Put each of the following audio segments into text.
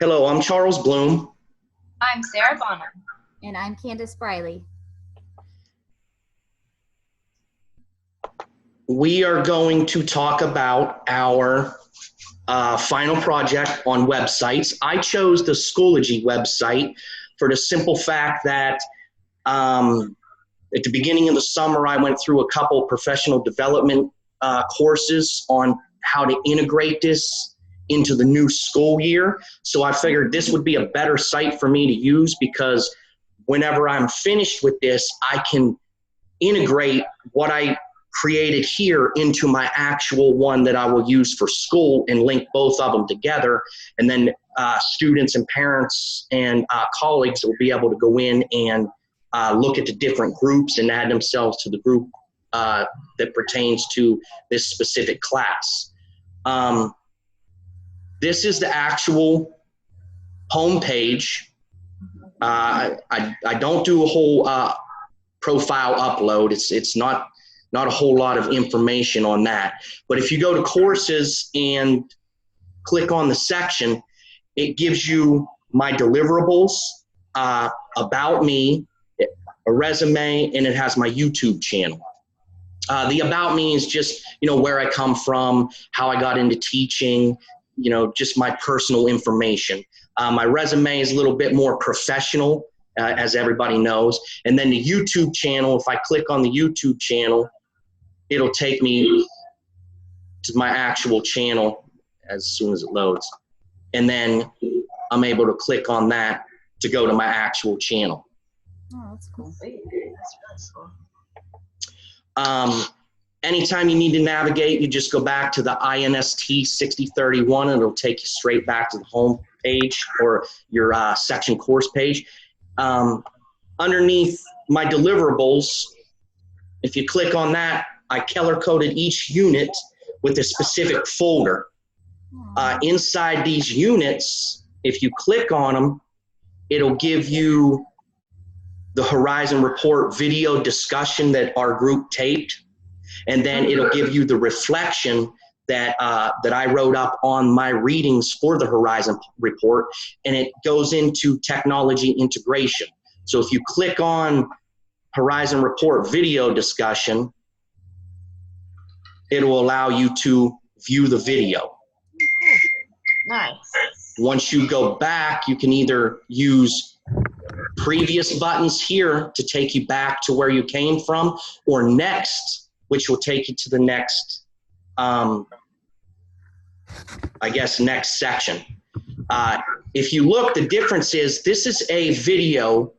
Hello, I'm Charles Bloom. I'm Sarah Bonner. And I'm Candace Briley. We are going to talk about our final project on websites. I chose the Schoology website for the simple fact that at the beginning of the summer, I went through a couple professional development courses on how to integrate this into the new school year. So I figured this would be a better site for me to use because whenever I'm finished with this, I can integrate what I created here into my actual one that I will use for school and link both of them together. And then students and parents and colleagues will be able to go in and look at the different groups and add themselves to the group that pertains to this specific class. This is the actual homepage. I don't do a whole profile upload. It's not a whole lot of information on that. But if you go to courses and click on the section, it gives you my deliverables, about me, a resume, and it has my YouTube channel. The about me is just, where I come from, how I got into teaching, just my personal information. My resume is a little bit more professional, as everybody knows. And then the YouTube channel, if I click on the YouTube channel, it'll take me to my actual channel as soon as it loads. And then I'm able to click on that to go to my actual channel. Oh, that's cool. That's really cool. Anytime you need to navigate, you just go back to the INST 6031 and it'll take you straight back to the home page or your section course page. Underneath my deliverables, if you click on that, I color-coded each unit with a specific folder. Inside these units, if you click on them, it'll give you the Horizon Report video discussion that our group taped. And then it'll give you the reflection that I wrote up on my readings for the Horizon Report, and it goes into technology integration. So if you click on Horizon Report video discussion, it will allow you to view the video. Nice. Once you go back, you can either use previous buttons here to take you back to where you came from, or next, which will take you to the next, next section. If you look, the difference is this is a video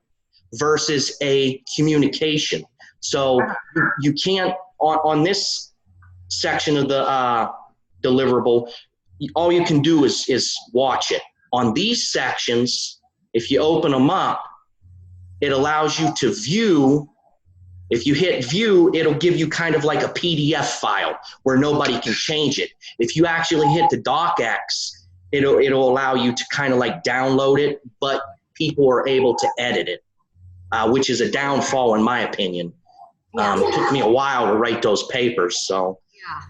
versus a communication. So you can't, on this section of the deliverable, all you can do is watch it. On these sections, if you open them up, it allows you to view. If you hit view, it'll give you kind of like a PDF file where nobody can change it. If you actually hit the docx, it'll allow you to kind of like download it, but people are able to edit it, which is a downfall in my opinion. It took me a while to write those papers. So,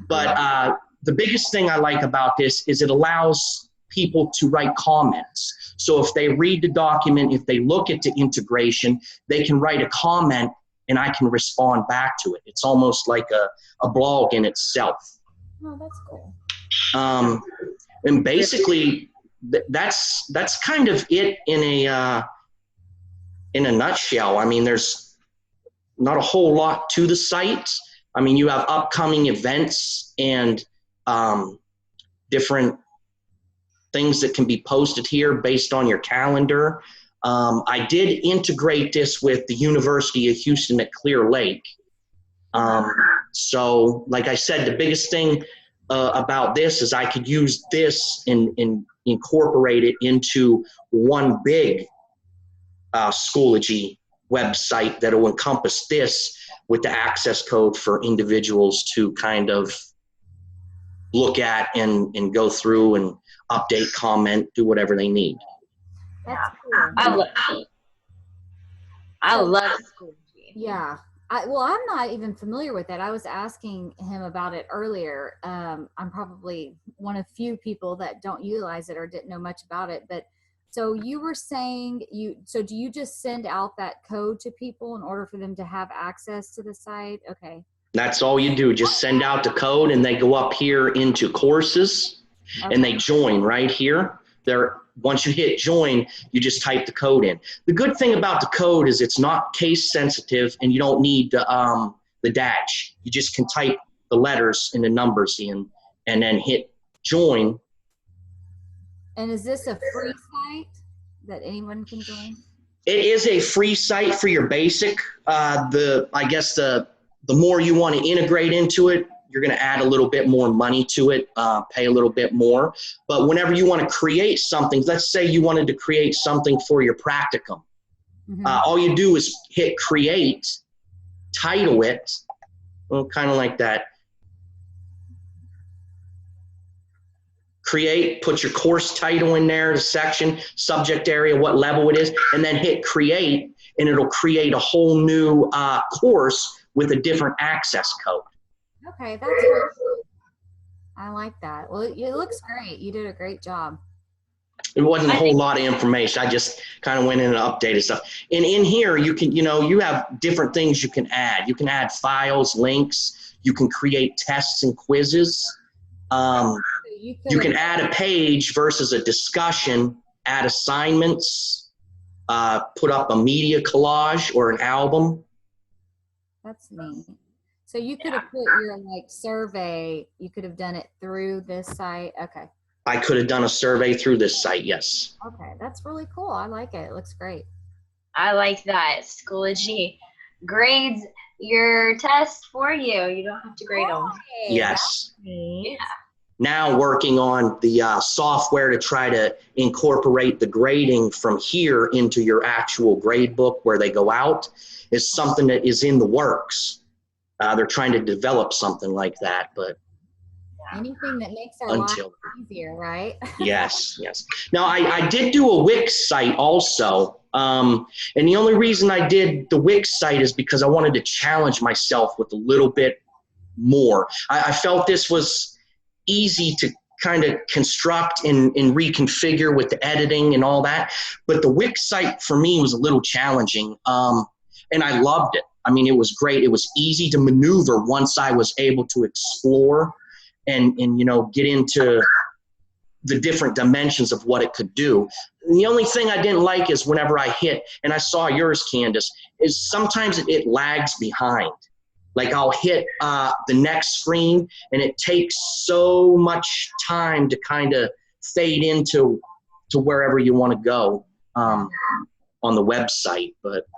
but the biggest thing I like about this is it allows people to write comments. So if they read the document, if they look at the integration, they can write a comment and I can respond back to it. It's almost like a blog in itself. Oh, that's cool. And basically, that's kind of it in a nutshell. I mean, there's not a whole lot to the site. I mean, you have upcoming events and different things that can be posted here based on your calendar. I did integrate this with the University of Houston at Clear Lake. So like I said, the biggest thing about this is I could use this and incorporate it into one big Schoology website that will encompass this with the access code for individuals to kind of look at and go through and update, comment, do whatever they need. That's cool. I love Schoology. Yeah. Well, I'm not even familiar with that. I was asking him about it earlier. I'm probably one of few people that don't utilize it or didn't know much about it, but So you were saying so do you just send out that code to people in order for them to have access to the site? Okay. That's all you do. Just send out the code and they go up here into courses and they join right here. Once you hit join, you just type the code in. The good thing about the code is it's not case sensitive and you don't need the dash. You just can type the letters and the numbers in and then hit join. And is this a free site that anyone can join? It is a free site for your basic. I guess the more you want to integrate into it, you're going to add a little bit more money to it, pay a little bit more. But whenever you want to create something, let's say you wanted to create something for your practicum, all you do is hit create, title it, well, kind of like that. Create, put your course title in there, the section, subject area, what level it is, and then hit create, and it'll create a whole new course with a different access code. Okay, that's really cool. I like that. Well, it looks great. You did a great job. It wasn't a whole lot of information. I just kind of went in and updated stuff. And in here, you can, you have different things you can add. You can add files, links. You can create tests and quizzes. You can add a page versus a discussion, add assignments, put up a media collage or an album. That's neat. So you could have put your survey, you could have done it through this site. Okay. I could have done a survey through this site, yes. Okay, that's really cool. I like it. It looks great. I like that. Schoology grades your test for you. You don't have to grade them. Hey, yes. Yeah. Now working on the software to try to incorporate the grading from here into your actual grade book where they go out is something that is in the works. They're trying to develop something like that, but anything that makes our lives easier, right? Yes. Now, I did do a Wix site also, and the only reason I did the Wix site is because I wanted to challenge myself with a little bit more. I felt this was easy to kind of construct and reconfigure with the editing and all that, but the Wix site for me was a little challenging, and I loved it. I mean, it was great. It was easy to maneuver once I was able to explore and get into the different dimensions of what it could do. And the only thing I didn't like is whenever I hit, and I saw yours, Candace, is sometimes it lags behind. Like I'll hit the next screen and it takes so much time to kind of fade into wherever you want to go on the website. But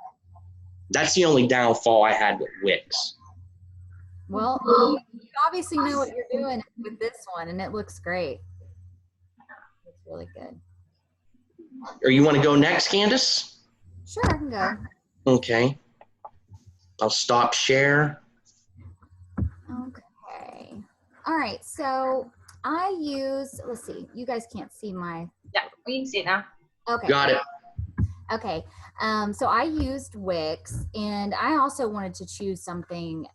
that's the only downfall I had with Wix. Well, you obviously know what you're doing with this one, and it looks great. It's really good. Or you want to go next, Candace? Sure, I can go. Okay. I'll stop share. Okay. All right. So I use, let's see, you guys can't see my. Yeah, we can see it now. Okay. Got it. Okay. So I used Wix, and I also wanted to choose something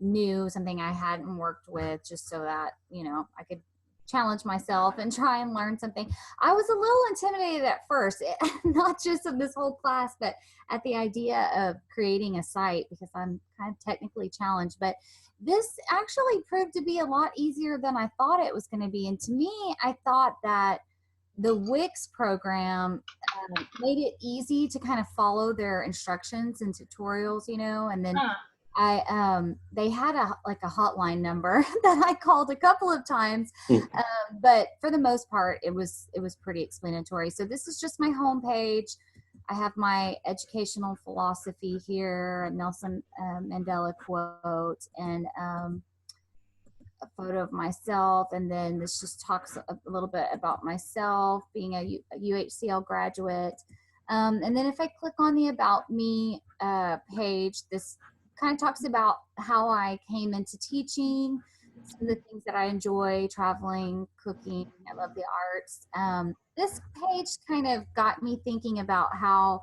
new, something I hadn't worked with, just so that, I could challenge myself and try and learn something. I was a little intimidated at first, not just of this whole class, but at the idea of creating a site, because I'm kind of technically challenged. But this actually proved to be a lot easier than I thought it was going to be. And to me, I thought that the Wix program made it easy to kind of follow their instructions and tutorials, and then they had a hotline number that I called a couple of times, but for the most part, it was pretty explanatory. So this is just my homepage. I have my educational philosophy here, a Nelson Mandela quote, and a photo of myself, and then this just talks a little bit about myself being a UHCL graduate, and then if I click on the About Me page, this kind of talks about how I came into teaching, some of the things that I enjoy: traveling, cooking, I love the arts. This page kind of got me thinking about how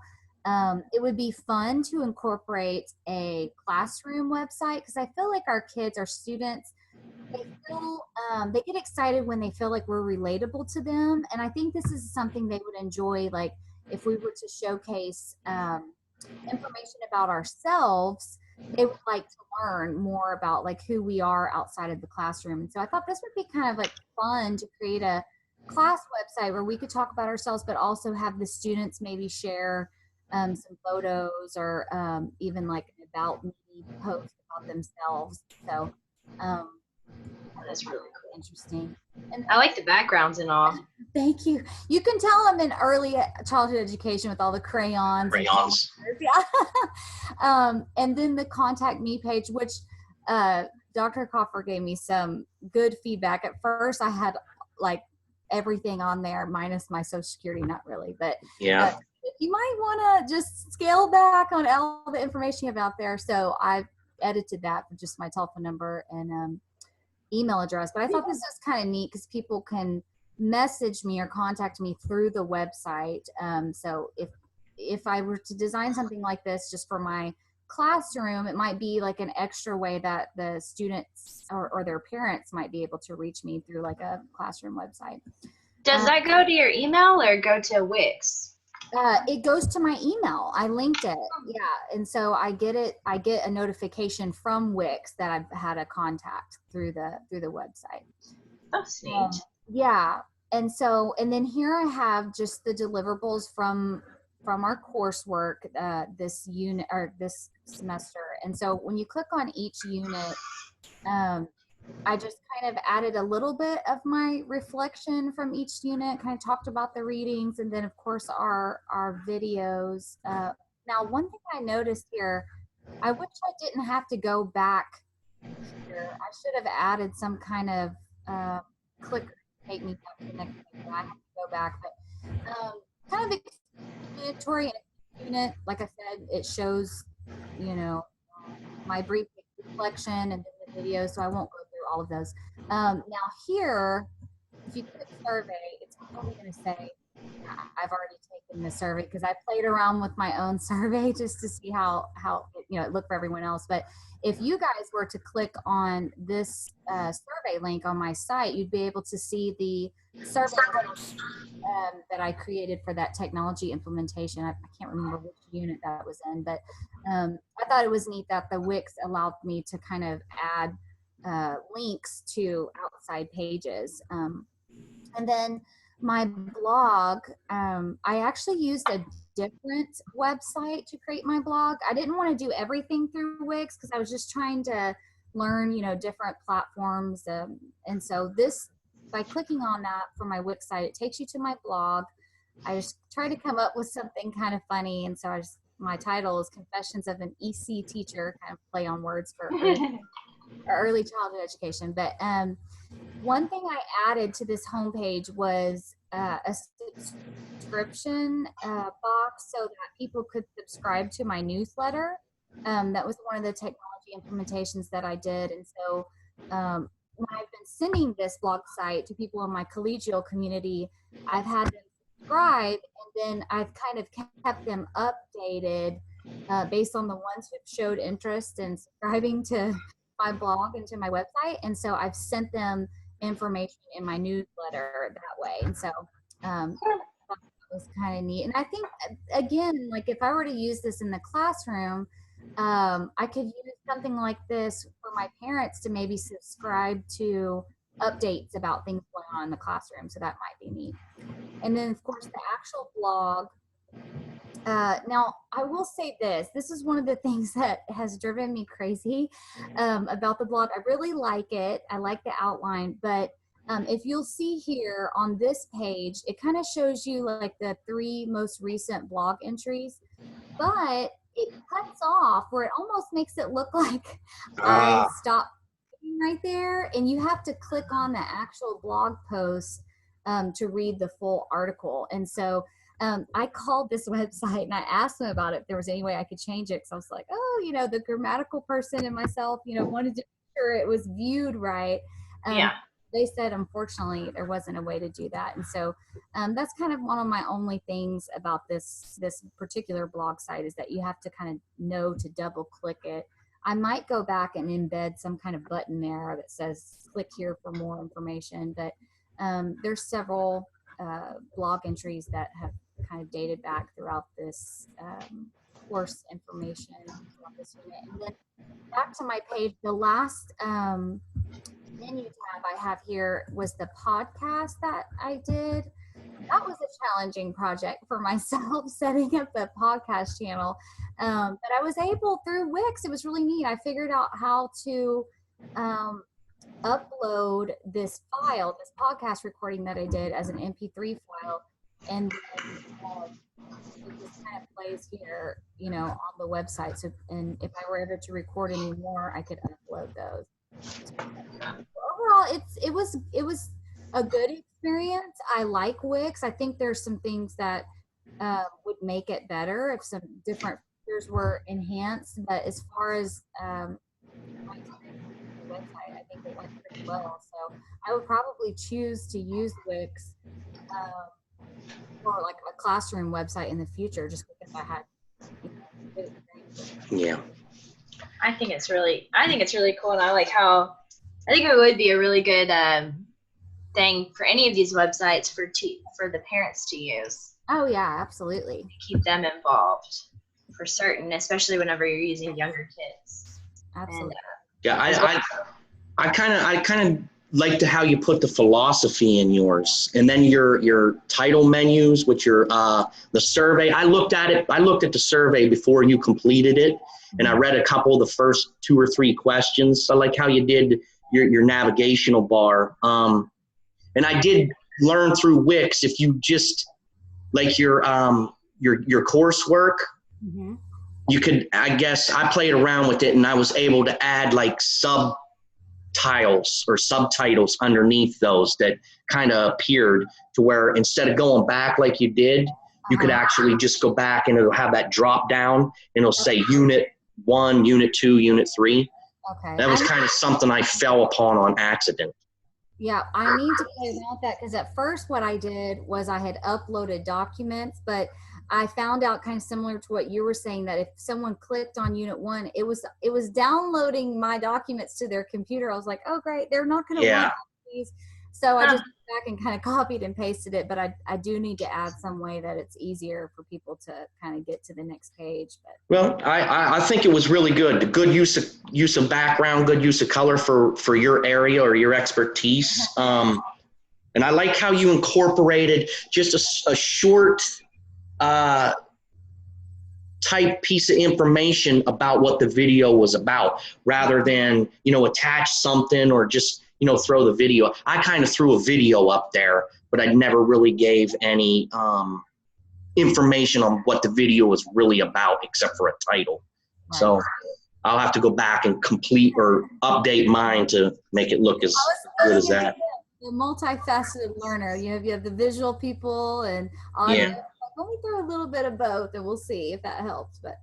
it would be fun to incorporate a classroom website, because I feel like our kids, our students, they get excited when they feel like we're relatable to them, and I think this is something they would enjoy. Like if we were to showcase information about ourselves, they would like to learn more about like who we are outside of the classroom. And so I thought this would be kind of like fun to create a class website where we could talk about ourselves, but also have the students maybe share some photos or even like an about me post about themselves. So um, That's really cool. interesting. And I like the backgrounds and all. thank you. You can tell I'm in early childhood education with all the crayons. Crayons. Yeah. And then the contact me page, which Dr. Coffer gave me some good feedback. At first, I had like everything on there minus my social security, not really, but Yeah. you might want to just scale back on all the information you have out there. So I edited that for just my telephone number and email address. But I thought this was kind of neat because people can message me or contact me through the website. So if I were to design something like this just for my classroom, it might be like an extra way that the students or their parents might be able to reach me through like a classroom website. Does that go to your email or go to Wix? It goes to my email. I linked it. Yeah. And so I get a notification from Wix that I've had a contact through the website. That's neat. Yeah. And so, and then here I have just the deliverables from our coursework this unit or this semester. And so when you click on each unit, I just kind of added a little bit of my reflection from each unit, kind of talked about the readings, and then of course our videos. Now, one thing I noticed here, I wish I didn't have to go back here. I should have added some kind of clicker to take me back to the next page. I have to go back, but kind of explanatory unit. Like I said, it shows, my brief reflection and then the video, so I won't go through all of those. Now here, if you click survey, it's probably going to say I've already taken the survey because I played around with my own survey just to see how it looked for everyone else. But if you guys were to click on this survey link on my site, you'd be able to see the survey that I created for that technology implementation. I can't remember which unit that was in, but I thought it was neat that the Wix allowed me to kind of add links to outside pages. And then my blog, I actually used a different website to create my blog. I didn't want to do everything through Wix because I was just trying to learn, different platforms. And so by clicking on that for my Wix site, it takes you to my blog. I just tried to come up with something kind of funny. And so my title is Confessions of an EC Teacher, kind of play on words for early childhood education. But one thing I added to this homepage was a subscription box so that people could subscribe to my newsletter. That was one of the technology implementations that I did. And so when I've been sending this blog site to people in my collegial community, I've had them subscribe, and then I've kind of kept them updated based on the ones who showed interest in subscribing to my blog and to my website. And so I've sent them information in my newsletter that way. And so that was kind of neat. And I think, again, like if I were to use this in the classroom, I could use something like this for my parents to maybe subscribe to updates about things going on in the classroom. So that might be neat. And then, of course, the actual blog. Now, I will say this is one of the things that has driven me crazy about the blog. I really like it. I like the outline, but if you'll see here on this page, it kind of shows you like the 3 most recent blog entries, but it cuts off where it almost makes it look like I stopped right there, and you have to click on the actual blog post to read the full article. And so I called this website and I asked them about it if there was any way I could change it, because I was like, the grammatical person and myself, wanted to make sure it was viewed right. Yeah. They said, unfortunately, there wasn't a way to do that. And so that's kind of one of my only things about this particular blog site, is that you have to kind of know to double click it. I might go back and embed some kind of button there that says click here for more information. But there's several blog entries that have kind of dated back throughout this course information throughout this unit. And then back to my page, the last menu tab I have here was the podcast that I did. That was a challenging project for myself, setting up the podcast channel. But I was able, through Wix, it was really neat. I figured out how to upload this file, this podcast recording that I did as an MP3 file. And it just kind of plays here, you know, on the website. So, and if I were ever to record any more, I could upload those. Overall, it was a good experience. I like Wix. I think there's some things that would make it better if some different features were enhanced. But as far as my experience with the website, I think it went pretty well. So I would probably choose to use Wix for like a classroom website in the future, just because I had good experience. Yeah. I think it's really cool, and I think it would be a really good thing for any of these websites for the parents to use. Oh yeah, absolutely. Keep them involved for certain, especially whenever you're using younger kids. Absolutely. Yeah, I kind of like how you put the philosophy in yours, and then your title menus, which are the survey. I looked at the survey before you completed it, and I read a couple of the first 2 or 3 questions. I like how you did your navigational bar. And I did learn through Wix, if you just like your coursework, Mm-hmm. you could, I guess, I played around with it and I was able to add like subtitles underneath those that kind of appeared to where instead of going back like you did, you could actually just go back and it'll have that drop down and it'll say Unit 1, Unit 2, Unit 3. Okay. That was kind of something I fell upon on accident. Yeah, I need to play around with that, because at first what I did was I had uploaded documents, but I found out kind of similar to what you were saying, that if someone clicked on Unit 1, it was downloading my documents to their computer. I was like, oh great, they're not going to want these. So I just went back and kind of copied and pasted it, but I do need to add some way that it's easier for people to kind of get to the next page. But well, I think it was really good. The good use of background, good use of color for your area or your expertise. And I like how you incorporated just a short type piece of information about what the video was about, rather than, attach something or just, throw the video. I kind of threw a video up there, but I never really gave any information on what the video was really about except for a title. Right. So I'll have to go back and complete or update mine to make it look as good as that. The multifaceted learner. You have the visual people and audio. Yeah. Let me throw a little bit of both and we'll see if that helps. But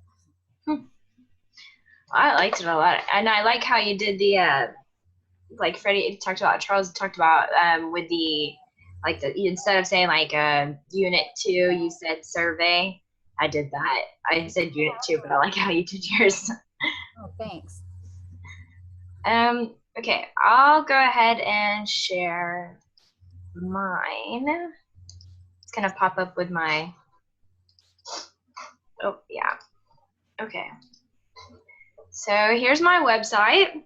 I liked it a lot. And I like how you did the like Freddie talked about, Charles talked about with the instead of saying like Unit 2, you said survey. I did that. I said Unit 2, but I like how you did yours. Oh, thanks. Okay, I'll go ahead and share mine. It's gonna pop up with my, oh yeah. Okay. So here's my website.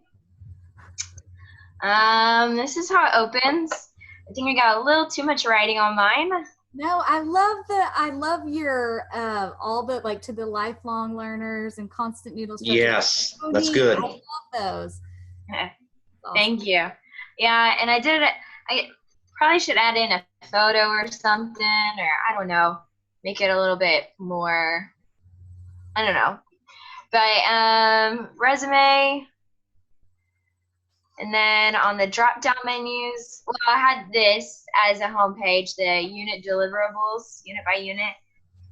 This is how it opens. I think I got a little too much writing on mine. No, I love your all the like to the lifelong learners and constant noodles. Yes, that's good. I love those. Okay. Awesome. Thank you. Yeah, and I probably should add in a photo or something, or I don't know, make it a little bit more, I don't know. But resume. And then on the drop-down menus, well, I had this as a homepage, the unit deliverables, unit by unit.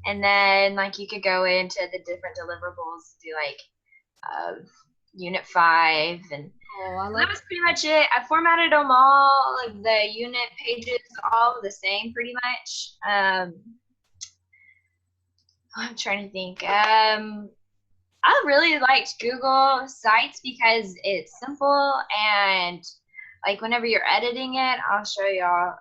And then, like, you could go into the different deliverables, do, like, Unit 5. And that was pretty much it. I formatted them all, like, the unit pages, all the same, pretty much. I'm trying to think. I really liked Google Sites because it's simple and like whenever you're editing it, I'll show y'all.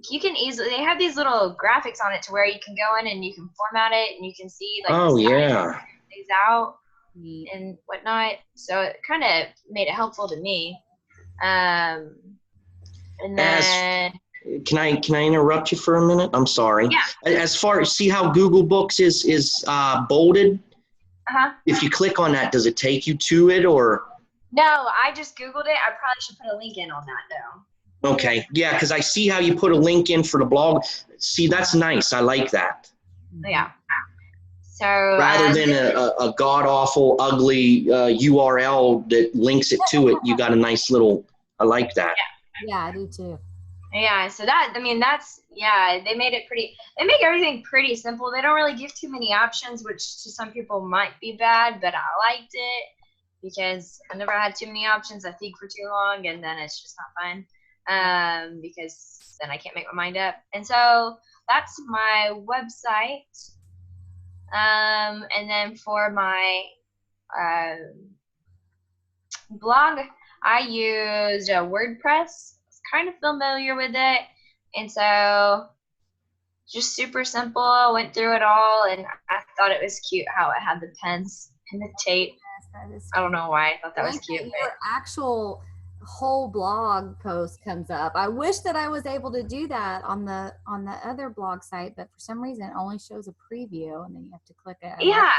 You can easily, they have these little graphics on it to where you can go in and you can format it and you can see like Oh the size yeah. things out Neat. and whatnot. So it kind of made it helpful to me. And then Can I interrupt you for a minute? I'm sorry. yeah, As far as see how Google Books is bolded. If you click on that, does it take you to it or? no, I just Googled it. I probably should put a link in on that though. Okay, yeah, because I see how you put a link in for the blog. See, that's nice. I like that. Yeah. So Rather than a god awful, ugly URL that links it to it, you got a nice little. I like that. Yeah, I do too. yeah, so that I mean that's yeah, they made it pretty. They make everything pretty simple. They don't really give too many options, which to some people might be bad, but I liked it because I never had too many options. I think for too long, and then it's just not fun because then I can't make my mind up. And so that's my website. And then for my blog, I used WordPress. I was kind of familiar with it, and so just super simple. I went through it all, and I thought it was cute how it had the pens and the tape. Yes, that is I don't know why I thought that was like cute. that your actual whole blog post comes up. I wish that I was able to do that on the other blog site, but for some reason it only shows a preview and then you have to click it. Yeah.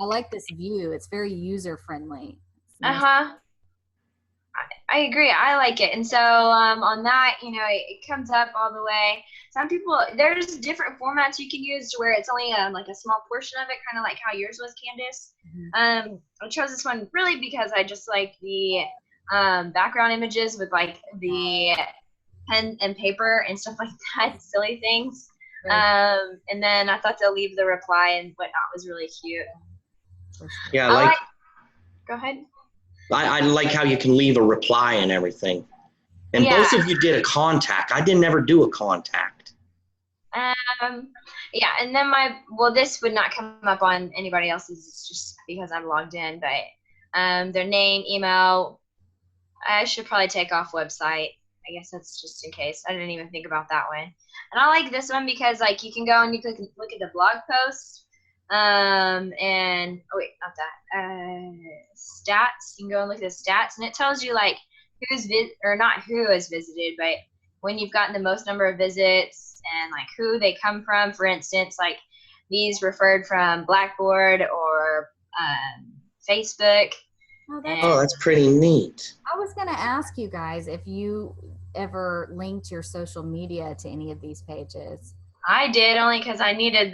I like this view. It's very user friendly. I agree. I like it. And so on that, it comes up all the way. Some people, there's different formats you can use to where it's only like a small portion of it, kind of like how yours was, Candace. Mm-hmm. I chose this one really because I just like the background images with like the pen and paper and stuff like that, silly things. Right. And then I thought to leave the reply and whatnot was really cute. Yeah, Go ahead. I like how you can leave a reply and everything. And both of you did a contact. I didn't ever do a contact. Yeah, and then this would not come up on anybody else's. It's just because I'm logged in, but their name, email. I should probably take off website. I guess that's just in case. I didn't even think about that one. And I like this one because like you can go and you can look at the blog post. And oh wait, not that. Stats. You can go and look at the stats, and it tells you like not who has visited, but when you've gotten the most number of visits and like who they come from. For instance, like these referred from Blackboard or Facebook. Oh, that's pretty neat. I was going to ask you guys if you ever linked your social media to any of these pages. I did, only because I needed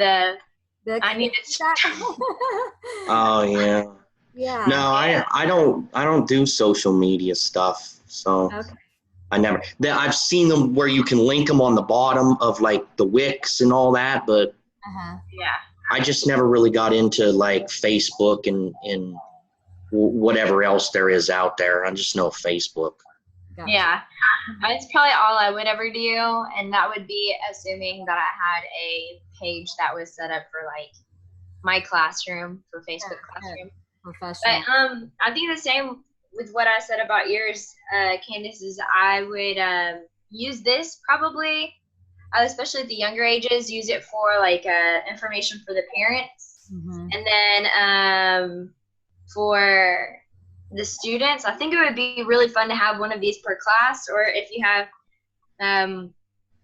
Oh yeah. Yeah. No, I don't do social media stuff. So Okay. I never. I've seen them where you can link them on the bottom of like the Wix and all that, but yeah. I just never really got into like Facebook and whatever else there is out there. I just know Facebook. Gotcha. Yeah, that's probably all I would ever do, and that would be assuming that I had a page that was set up for like my classroom for Facebook Classroom. Professional. But I think the same with what I said about yours, Candace, is I would use this probably, especially at the younger ages, use it for like information for the parents, and then for the students, I think it would be really fun to have one of these per class, or if you have,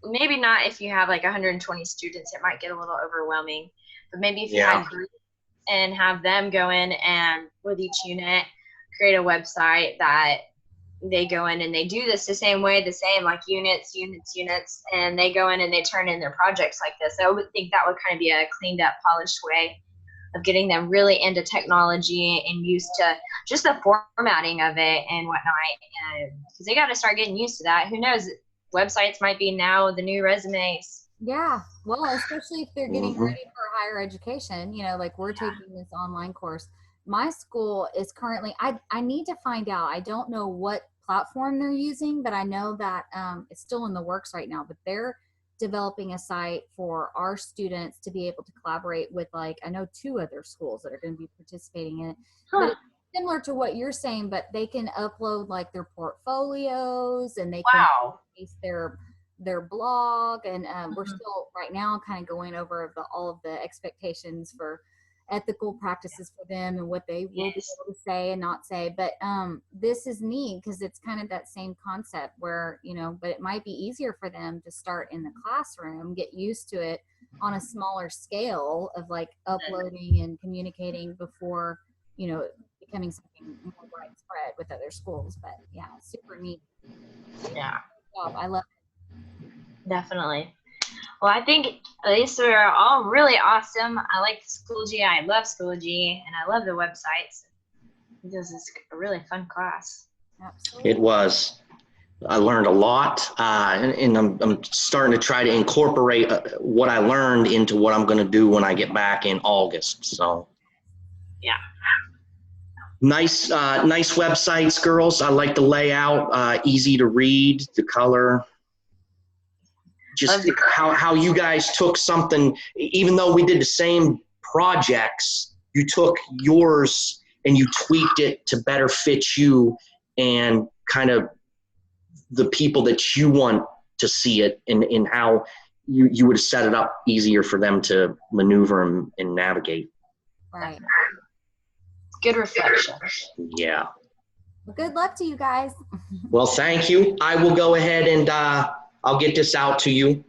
maybe not if you have like 120 students, it might get a little overwhelming, but maybe if you had groups and have them go in and with each unit create a website that they go in and they do this the same like units, and they go in and they turn in their projects like this. I would think that would kind of be a cleaned up, polished way of getting them really into technology and used to just the formatting of it and whatnot. Because they got to start getting used to that. Who knows? Websites might be now the new resumes. Yeah. Well, especially if they're getting ready for higher education, like we're taking this online course. My school is currently, I need to find out. I don't know what platform they're using, but I know that it's still in the works right now, but they're developing a site for our students to be able to collaborate with, like, I know 2 other schools that are going to be participating in it. But it's similar to what you're saying, but they can upload like their portfolios, and they can base their blog. And we're still right now kind of going over all of the expectations for ethical practices for them and what they will be able to say and not say. But this is neat because it's kind of that same concept where, you know, but it might be easier for them to start in the classroom, get used to it on a smaller scale of like uploading and communicating before, you know, becoming something more widespread with other schools. But yeah, super neat. Yeah. I love it. Definitely. Well, I think at least we're all really awesome. I like Schoology. I love Schoology, and I love the websites. This is a really fun class. Absolutely. It was. I learned a lot, and I'm starting to try to incorporate what I learned into what I'm going to do when I get back in August. So, yeah. Nice websites, girls. I like the layout, easy to read, the color. Just how you guys took something, even though we did the same projects, you took yours and you tweaked it to better fit you and kind of the people that you want to see it, in how you would have set it up easier for them to maneuver and navigate. Right. Good reflection. Yeah. Well, good luck to you guys. Well, thank you. I will go ahead and I'll get this out to you.